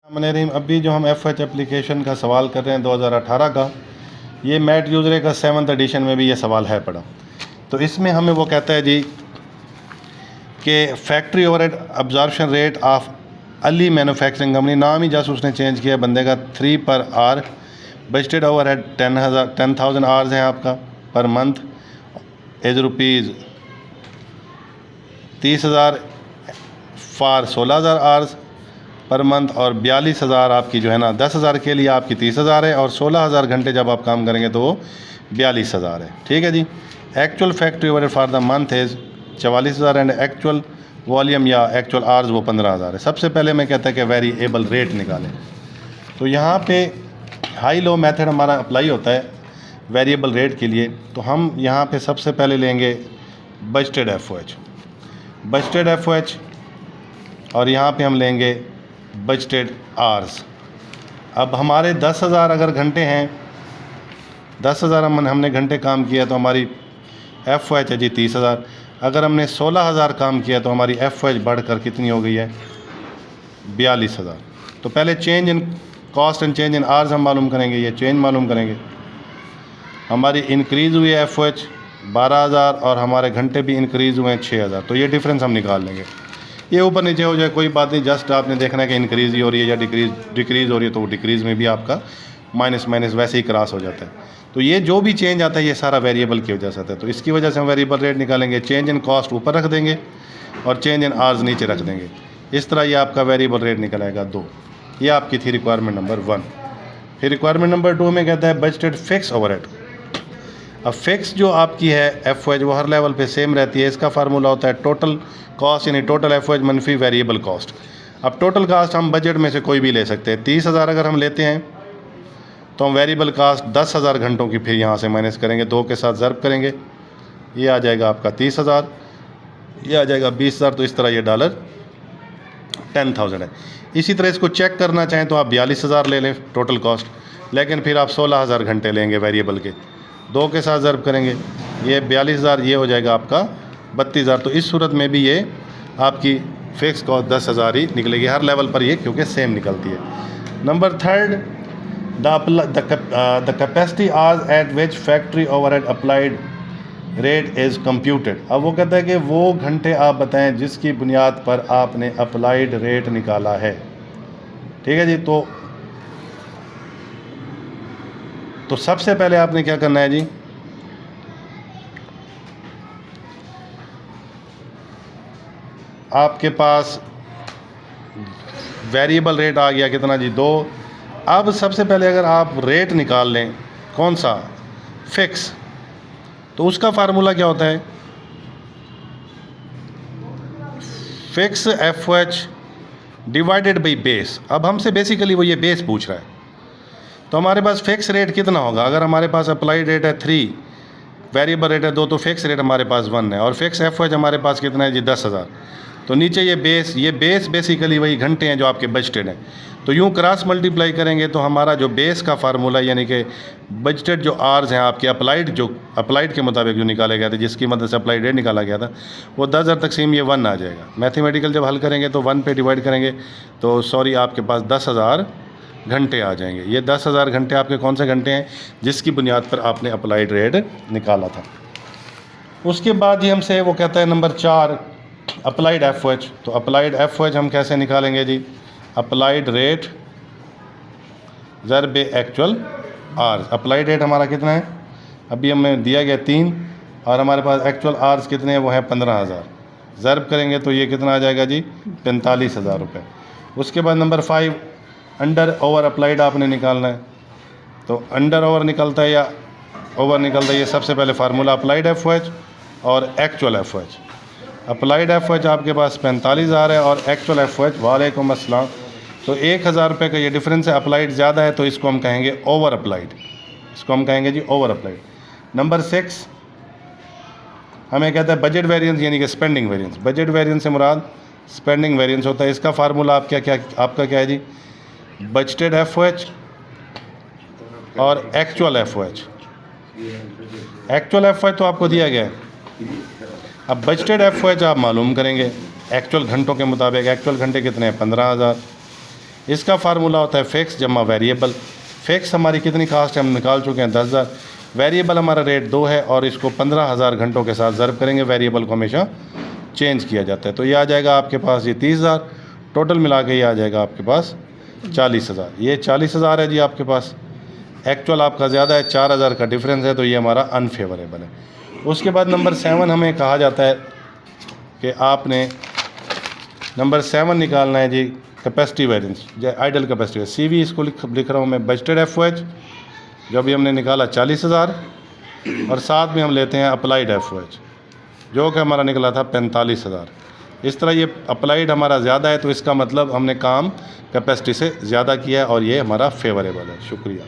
मनेरीम अभी जो हम FH एप्लीकेशन का सवाल कर रहे हैं 2018 का, ये मैट यूज़र का 7th एडिशन में भी ये सवाल है पड़ा। तो इसमें हमें वो कहता है जी कि factory overhead absorption rate of Ali manufacturing company, नाम ही जस्ट उसने चेंज किया बंदे का, 3 पर आर, बजटेड ओवरहेड 10,000 आवर्स हैं आपका per month, as rupees 30,000 for 16,000 hours per month, और 42,000 आपकी जो है ना, 10,000 के लिए आपकी 30,000 है, और 16,000 घंटे जब आप काम करेंगे तो वो 42,000 है। ठीक है जी। Actual factory overhead for the month is 44,000 and actual volume या एक्चुअल आवर्स वो 15,000 है। सबसे पहले मैं कहता है कि वेरिएबल रेट निकालें। तो यहाँ पे हाई लो मेथड हमारा अप्लाई होता है वेरिएबल रेट के लिए। तो हम यहाँ पे सबसे पहले लेंगे बजटेड FOH, और यहाँ पे हम लेंगे बजटेड आवर्स। अब हमारे 10,000 अगर घंटे हैं, 10,000 हमने घंटे काम किया तो हमारी FOH है जी 30,000। अगर हमने 16,000 काम किया तो हमारी FOH बढ़कर कितनी हो गई है, 42,000। तो पहले change in cost and change in hours हम मालूम करेंगे, ये चेंज मालूम करेंगे। हमारी इंक्रीज़ हुई है FOH 12,000 और हमारे घंटे भी इंक्रीज़ हुए हैं 6,000। तो ये डिफरेंस हम निकाल लेंगे। ये ऊपर नीचे हो जाए कोई बात नहीं, जस्ट आपने देखना है कि इंक्रीज़ ही हो रही है या डिक्रीज़ हो रही है, तो वो डिक्रीज़ में भी आपका माइनस वैसे ही क्रॉस हो जाता है। तो ये जो भी चेंज आता है ये सारा वेरिएबल की वजह से आता है। तो इसकी वजह से हम वेरिएबल रेट निकालेंगे। चेंज इन कॉस्ट ऊपर रख देंगे और चेंज इन आवर्स नीचे रख देंगे। इस तरह ये आपका वेरिएबल रेट निकल आएगा 2। ये आपकी थी रिक्वायरमेंट नंबर 1। फिर रिक्वायरमेंट नंबर 2 में कहता है बजटेड फिक्स ओवरहेड। अब फिक्स जो आपकी है FOH वो हर लेवल पे सेम रहती है। इसका फार्मूला होता है टोटल कॉस्ट यानी टोटल FOH मनफी वेरिएबल कॉस्ट। अब टोटल कास्ट हम बजट में से कोई भी ले सकते हैं। 30,000 अगर हम लेते हैं तो हम वेरिएबल कास्ट 10,000 घंटों की फिर यहाँ से माइनस करेंगे, 2 के साथ ज़र्ब करेंगे, ये आ जाएगा आपका 30,000, ये आ जाएगा 20,000। तो इस तरह ये डॉलर 10,000 है। इसी तरह इसको चेक करना चाहें तो आप 42,000 ले लें टोटल कॉस्ट, लेकिन फिर आप 16,000 घंटे लेंगे वेरिएबल के, 2 के साथ ज़र्ब करेंगे, ये 42,000, ये हो जाएगा आपका 32,000। तो इस सूरत में भी ये आपकी फिक्स कॉस्ट 10,000 ही निकलेगी हर लेवल पर, ये क्योंकि सेम निकलती है। Number 3, the capacity hours eight which factory overhead applied rate is computed. अब वो कहता है कि वो घंटे आप बताएं जिसकी बुनियाद पर आपने अप्लाइड रेट निकाला है। ठीक है जी। तो सबसे पहले आपने क्या करना है जी, आपके पास वेरिएबल रेट आ गया कितना जी, 2। अब सबसे पहले अगर आप रेट निकाल लें कौन सा, फिक्स, तो उसका फार्मूला क्या होता है, fix FOH divided by base. अब हमसे बेसिकली वो ये बेस पूछ रहा है। तो हमारे पास फिक्स रेट कितना होगा, अगर हमारे पास अप्लाइड रेट है 3, वेरिएबल रेट है 2, तो फिक्स रेट हमारे पास 1 है, और फिक्स FOH हमारे पास कितना है जी 10,000। तो नीचे ये बेस बेसिकली वही घंटे हैं जो आपके बजटेड हैं। तो यूँ क्रॉस मल्टीप्लाई करेंगे तो हमारा जो बेस का फार्मूला यानी कि बजटेड जो आवर्स हैं आपके अप्लाइड के मुताबिक जो निकाले गए थे, जिसकी मदद से अप्लाइड रेट निकाला गया था, वो 10,000 तकसीम ये 1 आ जाएगा। मैथमेटिकल जब हल करेंगे तो 1 पे डिवाइड करेंगे तो सॉरी आपके पास 10,000 घंटे आ जाएंगे। ये 10,000 घंटे आपके कौन से घंटे हैं, जिसकी बुनियाद पर आपने अप्लाइड रेट निकाला था। उसके बाद ही हमसे वो कहता है नंबर 4 अप्लाइड FOH। तो अप्लाइड FOH हम कैसे निकालेंगे जी, अप्लाइड रेट ज़र्ब एक्चुअल आवर्स। अप्लाइड रेट हमारा कितना है, अभी हमें दिया गया 3, और हमारे पास एक्चुअल आवर्स कितने हैं, वो हैं 15,000। ज़र्ब करेंगे तो ये कितना आ जाएगा जी, 45,000 रुपये। उसके बाद नंबर 5 अंडर ओवर अप्लाइड आपने निकालना है। तो अंडर ओवर निकलता है या ओवर निकलता है, ये सबसे पहले फार्मूला अप्लाइड FOH और एक्चुअल FOH। अप्लाइड FOH आपके पास 45,000 है और एक्चुअल FOH वालेकुम अस्सलाम, तो 1,000 रुपये का ये डिफरेंस है। अप्लाइड ज़्यादा है तो इसको हम कहेंगे ओवर अप्लाइड, इसको हम कहेंगे जी ओवर अप्लाइड। नंबर 6 हमें कहता है बजट वेरिएंस यानी कि स्पेंडिंग वेरिएंस। बजट वेरिएंस से मुराद स्पेंडिंग वेरिएंस होता है। इसका फार्मूला आपका क्या है जी, बजटेड FOH और एक्चुअल FOH। एक्चुअल FOH तो आपको दिया गया है, अब बजटेड FOH आप मालूम करेंगे एक्चुअल घंटों के मुताबिक। एक्चुअल घंटे कितने हैं, 15,000। इसका फार्मूला होता है फिक्स जमा वेरिएबल। फिक्स हमारी कितनी कास्ट है हम निकाल चुके हैं 10,000। वेरिएबल हमारा रेट 2 है और इसको 15,000 घंटों के साथ ज़र्ब करेंगे। वेरिएबल को हमेशा चेंज किया जाता है। तो ये आ जाएगा आपके पास ये 30,000, टोटल मिला के ये आ जाएगा आपके पास 40,000। ये 40,000 है जी आपके पास, एक्चुअल आपका ज़्यादा है, 4,000 का डिफरेंस है, तो ये हमारा अनफेवरेबल है। उसके बाद नंबर 7 हमें कहा जाता है कि आपने नंबर 7 निकालना है जी कैपेसिटी वेरिएंस, जो आइडल कैपेसिटी है। CV इसको लिख रहा हूँ मैं, बजटेड FOH जो भी हमने निकाला 40,000 और साथ में हम लेते हैं अप्लाइड FOH जो कि हमारा निकला था 45,000। इस तरह ये अप्लाइड हमारा ज़्यादा है तो इसका मतलब हमने काम कैपेसिटी से ज़्यादा किया है और ये हमारा फेवरेबल है। शुक्रिया।